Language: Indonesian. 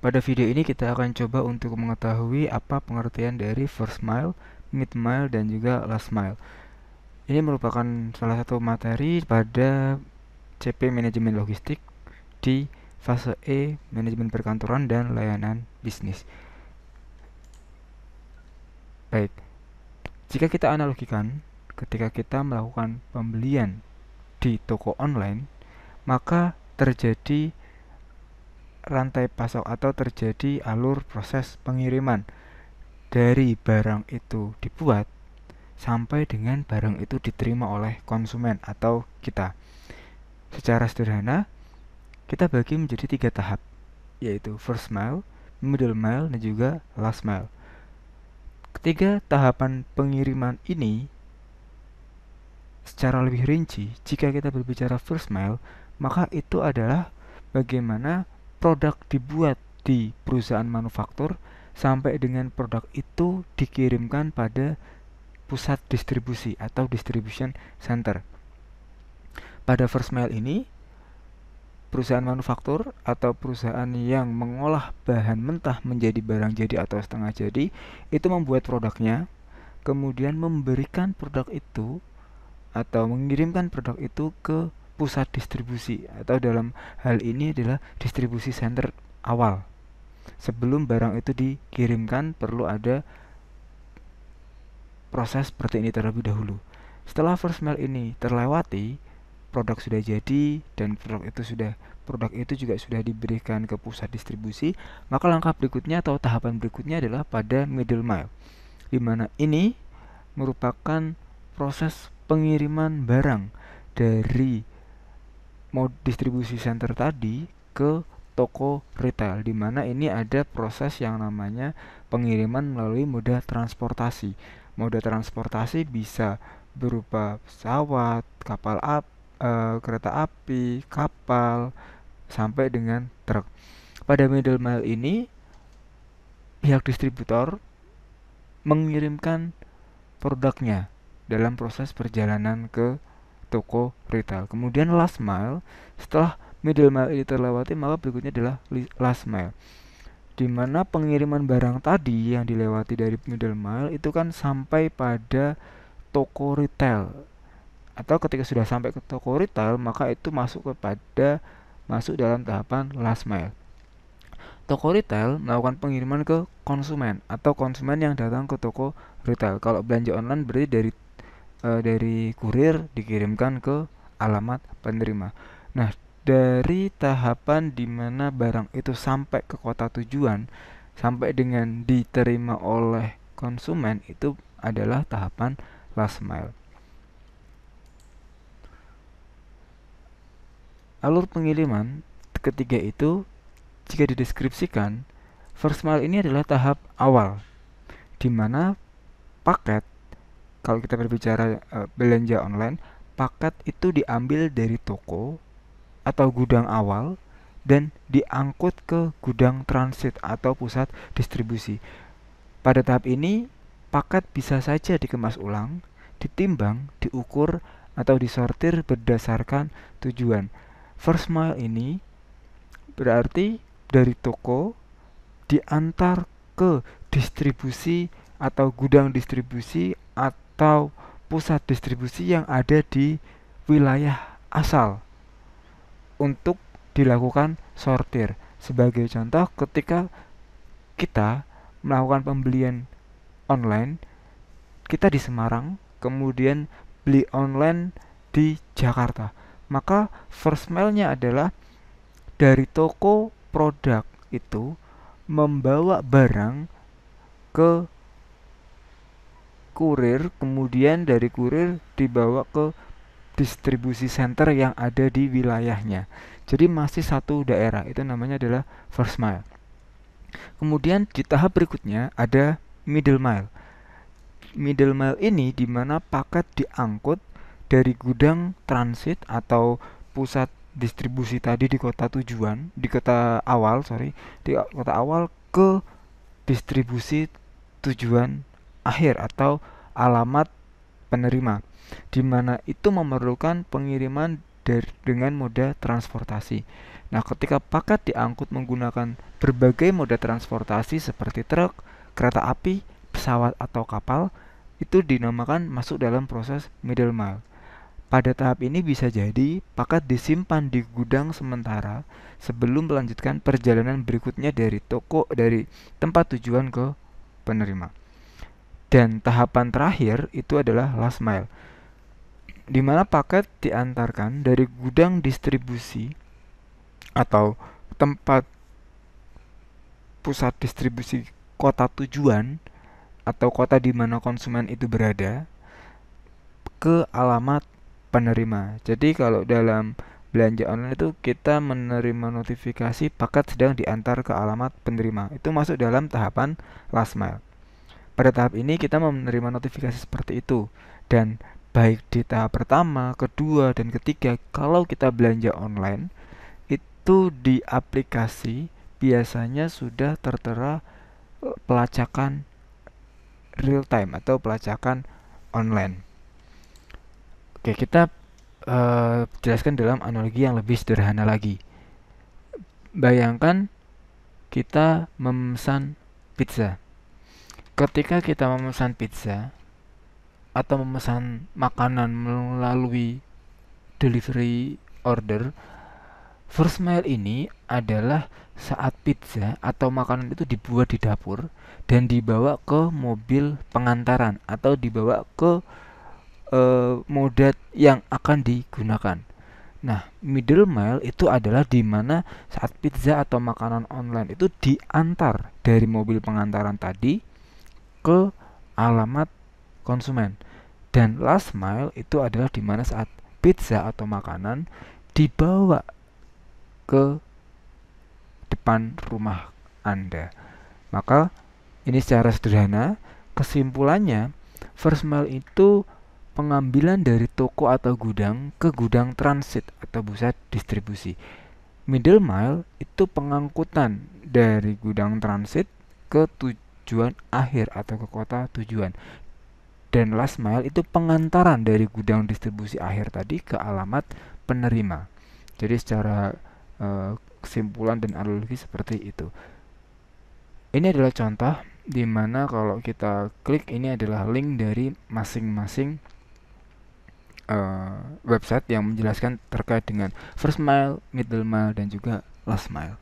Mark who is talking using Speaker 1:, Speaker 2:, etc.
Speaker 1: Pada video ini kita akan coba untuk mengetahui apa pengertian dari first mile, mid mile, dan juga last mile. Ini merupakan salah satu materi pada CP Manajemen Logistik di fase E Manajemen Perkantoran dan Layanan Bisnis. Baik, jika kita analogikan ketika kita melakukan pembelian di toko online, maka terjadi rantai pasok atau terjadi alur proses pengiriman dari barang itu dibuat sampai dengan barang itu diterima oleh konsumen atau kita. Secara sederhana, kita bagi menjadi 3 tahap, yaitu first mile, middle mile, dan juga last mile. Ketiga tahapan pengiriman ini secara lebih rinci, jika kita berbicara first mile, maka itu adalah bagaimana produk dibuat di perusahaan manufaktur sampai dengan produk itu dikirimkan pada pusat distribusi atau distribution center. Pada first mile ini, perusahaan manufaktur atau perusahaan yang mengolah bahan mentah menjadi barang jadi atau setengah jadi itu membuat produknya, kemudian memberikan produk itu atau mengirimkan produk itu ke pusat distribusi, atau dalam hal ini adalah distribusi center awal. Sebelum barang itu dikirimkan perlu ada proses seperti ini terlebih dahulu. Setelah first mile ini terlewati, produk sudah jadi dan produk itu juga sudah diberikan ke pusat distribusi, maka langkah berikutnya atau tahapan berikutnya adalah pada middle mile, di mana ini merupakan proses pengiriman barang dari distribusi center tadi ke toko retail, di mana ini ada proses yang namanya pengiriman melalui moda transportasi. Moda transportasi bisa berupa pesawat, kereta api, kapal, sampai dengan truk. Pada middle mile ini, pihak distributor mengirimkan produknya dalam proses perjalanan ke toko retail. Kemudian last mile, setelah middle mile ini terlewati, maka berikutnya adalah last mile, di mana pengiriman barang tadi yang dilewati dari middle mile itu kan sampai pada toko retail, atau ketika sudah sampai ke toko retail maka itu masuk dalam tahapan last mile. Toko retail melakukan pengiriman ke konsumen atau konsumen yang datang ke toko retail. Kalau belanja online berarti dari kurir dikirimkan ke alamat penerima. Nah, dari tahapan di mana barang itu sampai ke kota tujuan sampai dengan diterima oleh konsumen itu adalah tahapan last mile. Alur pengiriman ketiga itu jika dideskripsikan, first mile ini adalah tahap awal di mana paket, kalau kita berbicara belanja online, paket itu diambil dari toko atau gudang awal dan diangkut ke gudang transit atau pusat distribusi. Pada tahap ini, paket bisa saja dikemas ulang, ditimbang, diukur, atau disortir berdasarkan tujuan. First mile ini berarti dari toko diantar ke distribusi atau gudang distribusi atau pusat distribusi yang ada di wilayah asal untuk dilakukan sortir. Sebagai contoh, ketika kita melakukan pembelian online, kita di Semarang, kemudian beli online di Jakarta, maka first mile-nya adalah dari toko produk itu membawa barang ke kurir, kemudian dari kurir dibawa ke distribusi center yang ada di wilayahnya. Jadi masih satu daerah, itu namanya adalah first mile. Kemudian di tahap berikutnya ada middle mile. Middle mile ini di mana paket diangkut dari gudang transit atau pusat distribusi tadi di kota tujuan, di kota awal ke distribusi tujuan akhir atau alamat penerima, di mana itu memerlukan pengiriman dengan moda transportasi. Nah, ketika paket diangkut menggunakan berbagai moda transportasi seperti truk, kereta api, pesawat atau kapal itu dinamakan masuk dalam proses middle mile. Pada tahap ini bisa jadi paket disimpan di gudang sementara sebelum melanjutkan perjalanan berikutnya dari tempat tujuan ke penerima. Dan tahapan terakhir itu adalah last mile, di mana paket diantarkan dari gudang distribusi atau tempat pusat distribusi kota tujuan atau kota di mana konsumen itu berada ke alamat penerima. Jadi kalau dalam belanja online itu kita menerima notifikasi paket sedang diantar ke alamat penerima. Itu masuk dalam tahapan last mile. Pada tahap ini kita menerima notifikasi seperti itu. Dan baik di tahap pertama, kedua, dan ketiga, kalau kita belanja online, itu di aplikasi biasanya sudah tertera pelacakan real time atau pelacakan online. Oke, kita jelaskan dalam analogi yang lebih sederhana lagi. Bayangkan kita memesan pizza. Ketika kita memesan pizza atau memesan makanan melalui delivery order, first mile ini adalah saat pizza atau makanan itu dibuat di dapur dan dibawa ke mobil pengantaran atau dibawa ke moda yang akan digunakan. Nah, middle mile itu adalah di mana saat pizza atau makanan online itu diantar dari mobil pengantaran tadi ke alamat konsumen. Dan last mile itu adalah di mana saat pizza atau makanan dibawa ke depan rumah Anda. Maka ini secara sederhana kesimpulannya first mile itu pengambilan dari toko atau gudang ke gudang transit atau pusat distribusi. Middle mile itu pengangkutan dari gudang transit ke tujuan akhir atau ke kota tujuan. Dan last mile itu pengantaran dari gudang distribusi akhir tadi ke alamat penerima. Jadi secara kesimpulan dan analogi seperti itu. Ini adalah contoh di mana kalau kita klik ini adalah link dari masing-masing website yang menjelaskan terkait dengan first mile, middle mile, dan juga last mile.